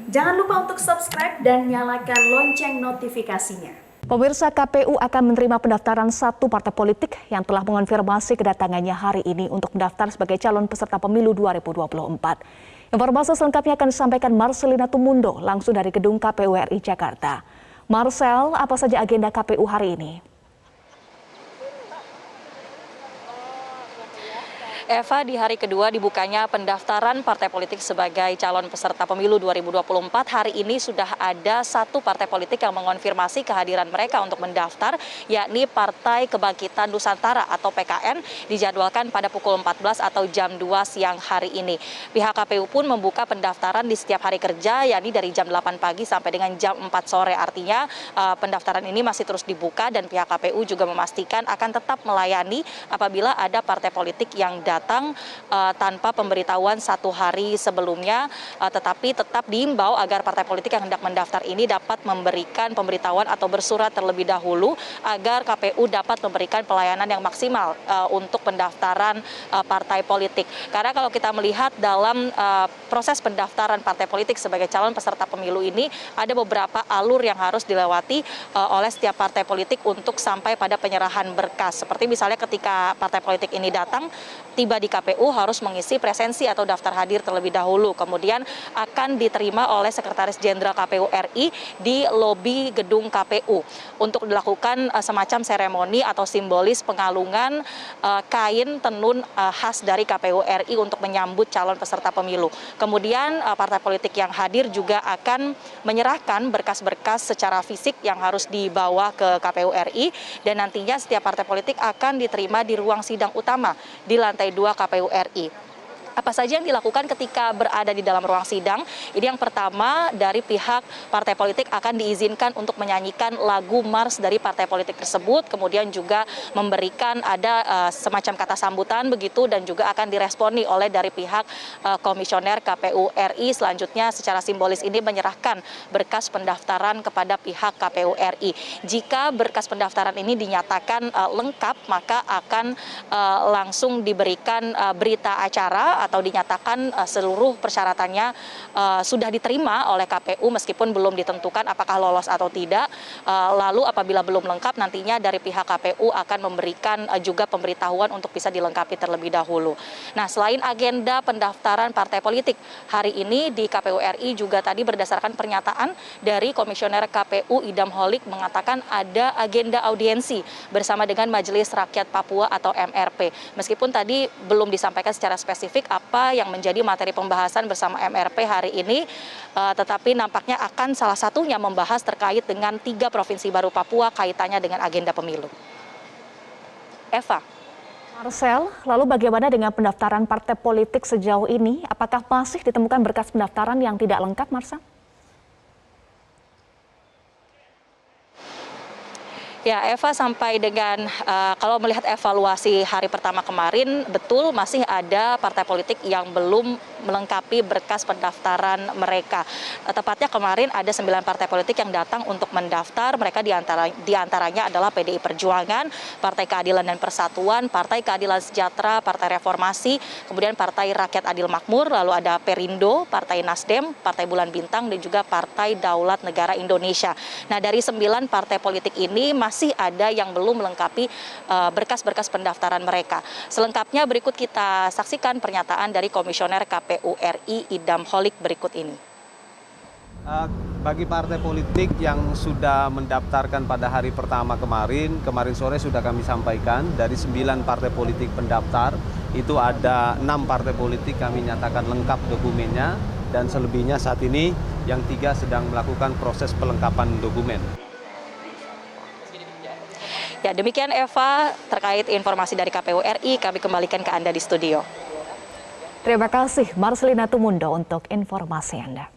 Jangan lupa untuk subscribe dan nyalakan lonceng notifikasinya. Pemirsa, KPU akan menerima pendaftaran satu partai politik yang telah mengonfirmasi kedatangannya hari ini untuk mendaftar sebagai calon peserta pemilu 2024. Informasi selengkapnya akan disampaikan Marcelina Tumundo langsung dari gedung KPU RI Jakarta. Marcel, apa saja agenda KPU hari ini? Eva, di hari kedua dibukanya pendaftaran partai politik sebagai calon peserta pemilu 2024, hari ini sudah ada satu partai politik yang mengonfirmasi kehadiran mereka untuk mendaftar, yakni Partai Kebangkitan Nusantara atau PKN, dijadwalkan pada pukul 14 atau jam 2 siang hari ini. Pihak KPU pun membuka pendaftaran di setiap hari kerja, yakni dari jam 8 pagi sampai dengan jam 4 sore. Artinya pendaftaran ini masih terus dibuka dan pihak KPU juga memastikan akan tetap melayani apabila ada partai politik yang datang tanpa pemberitahuan satu hari sebelumnya, tetapi tetap diimbau agar partai politik yang hendak mendaftar ini dapat memberikan pemberitahuan atau bersurat terlebih dahulu agar KPU dapat memberikan pelayanan yang maksimal untuk pendaftaran partai politik. Karena kalau kita melihat dalam proses pendaftaran partai politik sebagai calon peserta pemilu ini, ada beberapa alur yang harus dilewati oleh setiap partai politik untuk sampai pada penyerahan berkas. Seperti misalnya ketika partai politik ini datang, tiba di KPU harus mengisi presensi atau daftar hadir terlebih dahulu. Kemudian akan diterima oleh Sekretaris Jenderal KPU RI di lobi gedung KPU untuk dilakukan semacam seremoni atau simbolis pengalungan kain tenun khas dari KPU RI untuk menyambut calon peserta pemilu. Kemudian partai politik yang hadir juga akan menyerahkan berkas-berkas secara fisik yang harus dibawa ke KPU RI dan nantinya setiap partai politik akan diterima di ruang sidang utama di lantai 2 KPU RI. Apa saja yang dilakukan ketika berada di dalam ruang sidang? Ini yang pertama, dari pihak partai politik akan diizinkan untuk menyanyikan lagu mars dari partai politik tersebut, kemudian juga memberikan ada semacam kata sambutan begitu dan juga akan diresponi oleh dari pihak komisioner KPU RI. Selanjutnya secara simbolis ini menyerahkan berkas pendaftaran kepada pihak KPU RI. Jika berkas pendaftaran ini dinyatakan lengkap, maka akan langsung diberikan berita acara atau dinyatakan seluruh persyaratannya sudah diterima oleh KPU meskipun belum ditentukan apakah lolos atau tidak. Lalu apabila belum lengkap, nantinya dari pihak KPU akan memberikan juga pemberitahuan untuk bisa dilengkapi terlebih dahulu. Nah, selain agenda pendaftaran partai politik, hari ini di KPU RI juga tadi berdasarkan pernyataan dari Komisioner KPU Idam Holik mengatakan ada agenda audiensi bersama dengan Majelis Rakyat Papua atau MRP. Meskipun tadi belum disampaikan secara spesifik apa yang menjadi materi pembahasan bersama MRP hari ini, tetapi nampaknya akan salah satunya membahas terkait dengan 3 provinsi baru Papua kaitannya dengan agenda pemilu. Eva. Marcel, lalu bagaimana dengan pendaftaran partai politik sejauh ini? Apakah masih ditemukan berkas pendaftaran yang tidak lengkap, Marcel? Ya, Eva, sampai dengan kalau melihat evaluasi hari pertama kemarin, betul masih ada partai politik yang belum melengkapi berkas pendaftaran mereka. Tepatnya kemarin ada 9 partai politik yang datang untuk mendaftar. Mereka diantaranya adalah PDI Perjuangan, Partai Keadilan dan Persatuan, Partai Keadilan Sejahtera, Partai Reformasi, kemudian Partai Rakyat Adil Makmur, lalu ada Perindo, Partai Nasdem, Partai Bulan Bintang, dan juga Partai Daulat Negara Indonesia. Nah, dari 9 partai politik ini masih ada yang belum melengkapi berkas-berkas pendaftaran mereka. Selengkapnya berikut kita saksikan pernyataan dari Komisioner KPU RI Idam Holik berikut ini. Bagi partai politik yang sudah mendaftarkan pada hari pertama kemarin sore sudah kami sampaikan dari 9 partai politik pendaftar, itu ada 6 partai politik kami nyatakan lengkap dokumennya dan selebihnya saat ini yang 3 sedang melakukan proses pelengkapan dokumen. Ya, demikian Eva terkait informasi dari KPU RI, kami kembalikan ke Anda di studio. Terima kasih Marcelina Tumundo untuk informasi Anda.